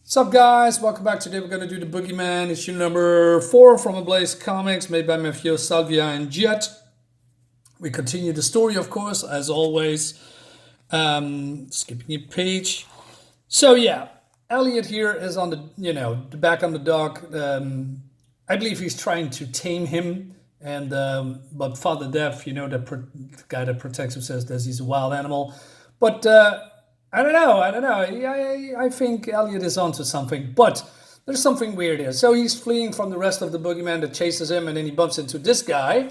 What's up, guys? Welcome back. Today we're going to do the Boogeyman issue number 4 from Ablaze Comics, made by Matthew Salvia and Jet. We continue the story, of course, as always. Skipping a page. So yeah, Elliott here is on the back on the dog. I believe he's trying to tame him, and but Father Death, the guy that protects him, says that he's a wild animal. But I don't know. I think Elliott is onto something, but there's something weird here. So he's fleeing from the rest of the boogeyman that chases him, and then he bumps into this guy,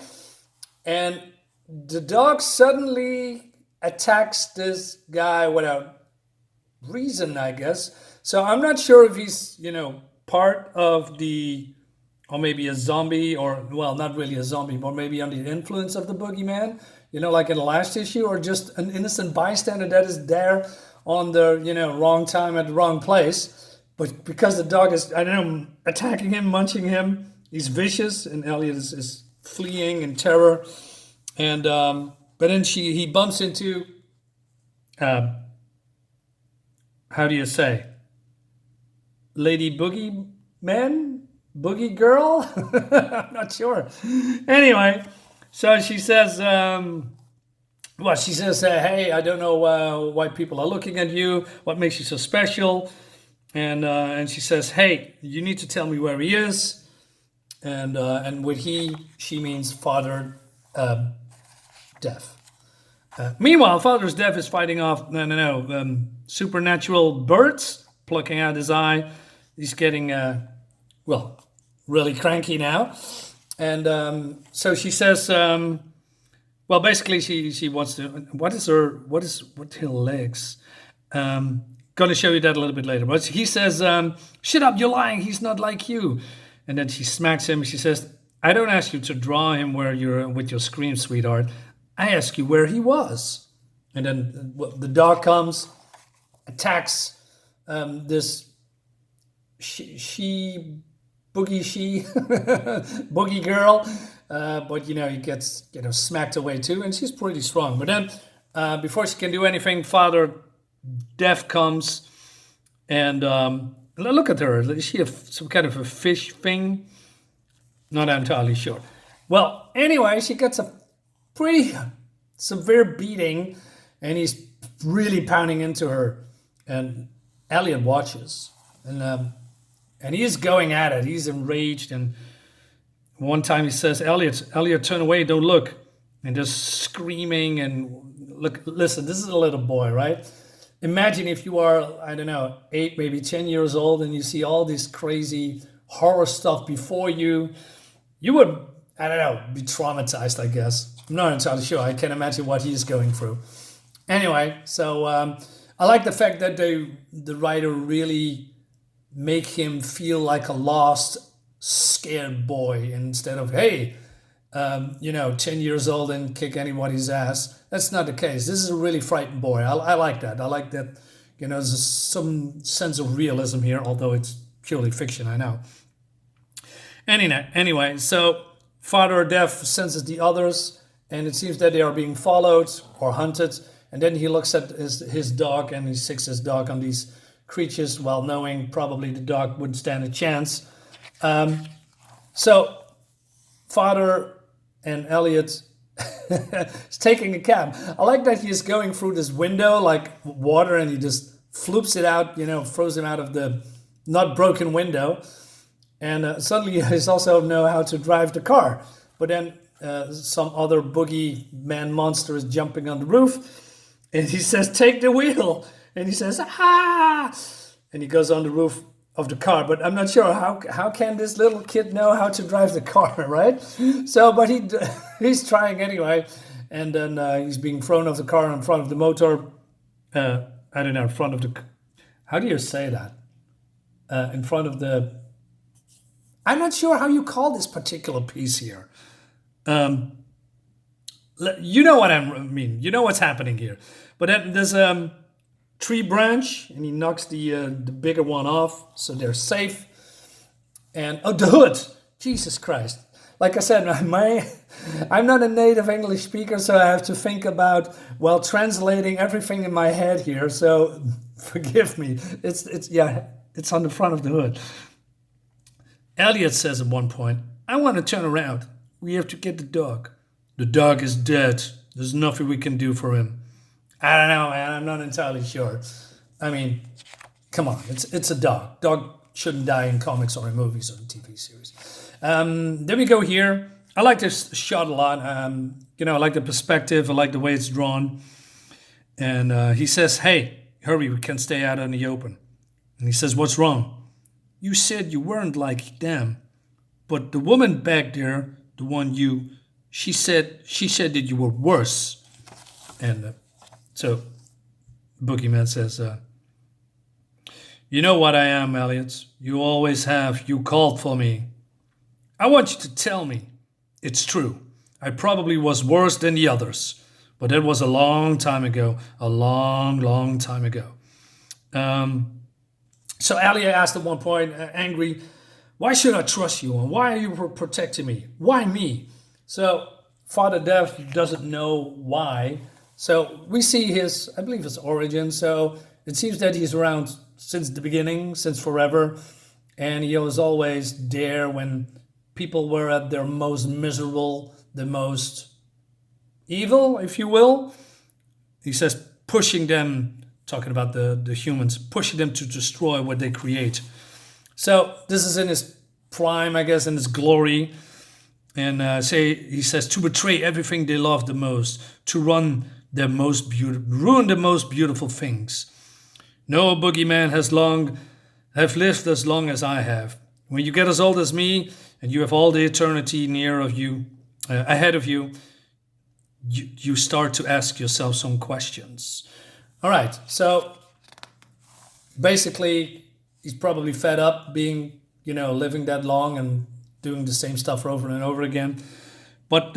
and the dog suddenly attacks this guy without reason, I guess. So I'm not sure if he's, part of or maybe a zombie, or, well, not really a zombie, but maybe under the influence of the boogeyman, like in the last issue, or just an innocent bystander that is there on the, wrong time at the wrong place. But because the dog is, I don't know, attacking him, munching him, he's vicious, and Elliott is fleeing in terror. And, but then he bumps into, how do you say? Lady Boogeyman? Boogie girl? I'm not sure. Anyway, so she says, hey, I don't know why people are looking at you. What makes you so special? And she says, hey, you need to tell me where he is. And with she means Father Death. Meanwhile, Father's Death is fighting off, supernatural birds, plucking out his eye. He's getting, really cranky now. And so she says, basically she wants to, what her legs? Gonna show you that a little bit later. But he says, shut up, you're lying, he's not like you. And then she smacks him. She says, I don't ask you to draw him where you're with your scream, sweetheart. I ask you where he was. And then the dog comes, attacks this boogie girl, but he gets smacked away too, and she's pretty strong. But then before she can do anything, Father Death comes, and look at her. Is she some kind of a fish thing? Not entirely sure. Well, anyway, she gets a pretty severe beating, and he's really pounding into her, and Elliott watches, and he's going at it. He's enraged, and one time he says, Elliott, turn away, don't look. And just screaming, and listen, this is a little boy, right? Imagine if you are, I don't know, 8, maybe 10 years old, and you see all this crazy horror stuff before you. You would, I don't know, be traumatized, I guess. I'm not entirely sure. I can't imagine what he's going through. Anyway, so I like the fact that the writer really make him feel like a lost, scared boy instead of, hey, 10 years old and kick anybody's ass. That's not the case. This is a really frightened boy. I like that. I like that, there's some sense of realism here, although it's purely fiction, I know. Anyway, so Father Death senses the others, and it seems that they are being followed or hunted. And then he looks at his dog, and he sicks his dog on these creatures, while knowing probably the dog wouldn't stand a chance. So Father and Elliott is taking a cab. I like that he's going through this window like water, and he just floops it out, throws him out of the not broken window. And suddenly he also know how to drive the car. But then some other boogeyman monster is jumping on the roof, and he says, take the wheel. And he says, ah! And he goes on the roof of the car. But I'm not sure, how can this little kid know how to drive the car, right? So, but he's trying anyway. And then he's being thrown off the car in front of the motor. I don't know, in front of the... How do you say that? In front of the... I'm not sure how you call this particular piece here. You know what I mean. You know what's happening here. But then there's tree branch, and he knocks the bigger one off, so they're safe. And the hood, Jesus Christ! Like I said, I'm not a native English speaker, so I have to think about translating everything in my head here. So forgive me. It's It's on the front of the hood. Elliott says at one point, I want to turn around. We have to get the dog. The dog is dead. There's nothing we can do for him. I don't know, man. I'm not entirely sure. I mean, come on. It's a dog. Dog shouldn't die in comics or in movies or in TV series. Then we go here. I like this shot a lot. I like the perspective. I like the way it's drawn. And he says, hey, hurry, we can't stay out in the open. And he says, what's wrong? You said you weren't like them. But the woman back there, the one she said that you were worse. And so Boogeyman says, you know what I am, Elliott. You always have. You called for me. I want you to tell me. It's true. I probably was worse than the others. But that was a long time ago. A long, long time ago. So Elliott asked at one point, angry, why should I trust you? And why are you protecting me? Why me? So Father Death doesn't know why. So we see his origin. So it seems that he's around since the beginning, since forever. And he was always there when people were at their most miserable, the most evil, if you will. He says pushing them, talking about the humans, pushing them to destroy what they create. So this is in his prime, I guess, in his glory. And he says to betray everything they love the most, to ruin the most beautiful things. No boogeyman have lived as long as I have. When you get as old as me, and you have all the eternity ahead of you, you start to ask yourself some questions. All right, so basically, he's probably fed up being, living that long and doing the same stuff over and over again. But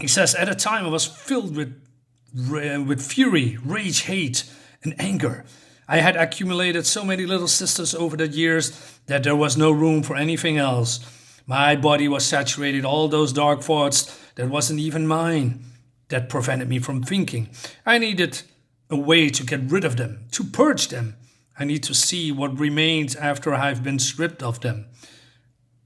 he says, at a time I was filled with fury, rage, hate, and anger. I had accumulated so many little sisters over the years that there was no room for anything else. My body was saturated, all those dark thoughts that wasn't even mine. That prevented me from thinking. I needed a way to get rid of them, to purge them. I need to see what remains after I've been stripped of them.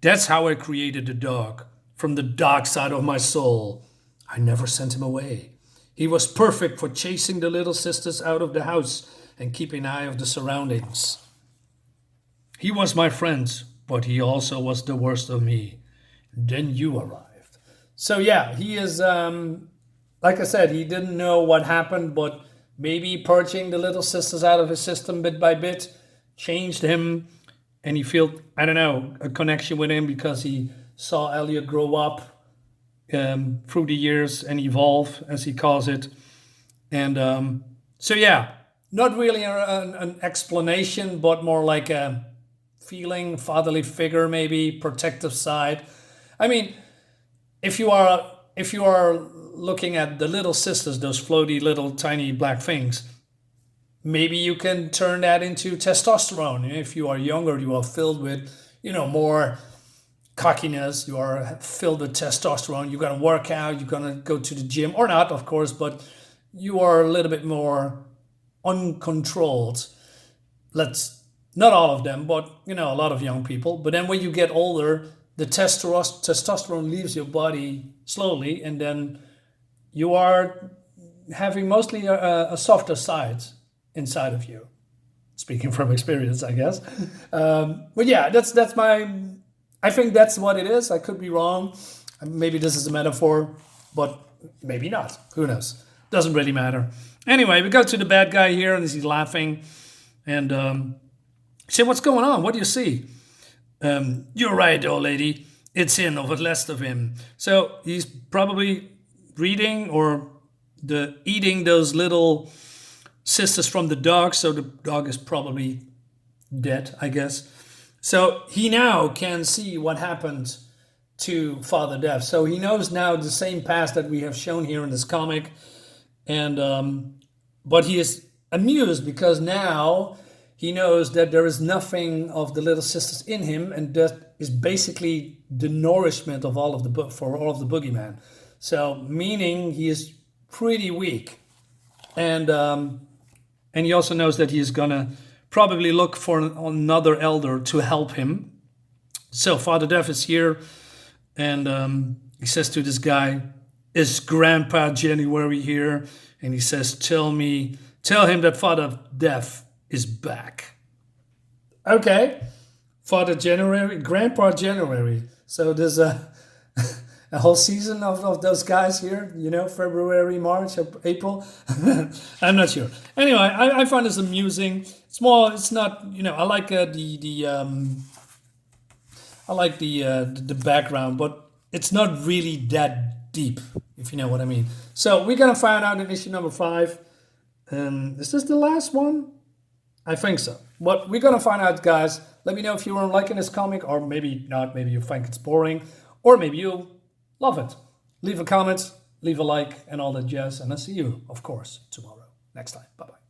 That's how I created the dog, from the dark side of my soul. I never sent him away. He was perfect for chasing the little sisters out of the house and keeping an eye of the surroundings. He was my friend, but he also was the worst of me. Then you arrived. So yeah, he is, like I said, he didn't know what happened, but maybe purging the little sisters out of his system bit by bit changed him. And he felt, a connection with him because he saw Elliott grow up through the years and evolve, as he calls it. And so yeah, not really an explanation, but more like a feeling, fatherly figure, maybe protective side. I mean, if you are looking at the little sisters, those floaty little tiny black things, maybe you can turn that into testosterone. If you are younger, you are filled with, more cockiness. You are filled with testosterone. You're going to work out. You're going to go to the gym, or not, of course, but you are a little bit more uncontrolled. Not all of them, but, a lot of young people. But then when you get older, the testosterone leaves your body slowly, and then you are having mostly a softer side inside of you. Speaking from experience, I guess. But yeah, that's my. I think that's what it is. I could be wrong. Maybe this is a metaphor, but maybe not. Who knows? Doesn't really matter. Anyway, we go to the bad guy here, and he's laughing, and say, "What's going on? What do you see?" You're right, old lady. It's him or what's left of him. So he's probably reading or eating those little sisters from the dog. So the dog is probably dead, I guess. So he now can see what happened to Father Death. So he knows now the same past that we have shown here in this comic. And but he is amused because now he knows that there is nothing of the little sisters in him, and that is basically the nourishment of all of the for all of the boogeyman. So meaning he is pretty weak, and he also knows that he is gonna probably look for another elder to help him. So Father Death is here, and he says to this guy, "Is Grandpa January here?" And he says, tell him that Father Death is back." Okay, Father January, Grandpa January. So there's a whole season of those guys here, you know, February, March, April. I'm not sure. Anyway, I find this amusing. It's not, you know, I like the background, but it's not really that deep, if you know what I mean. So we're gonna find out in issue number 5. Is this the last one? I think so. But we're gonna find out, guys. Let me know if you are liking this comic, or maybe not. Maybe you think it's boring, or maybe you love it. Leave a comment, leave a like, and all that jazz. And I'll see you, of course, tomorrow. Next time. Bye-bye.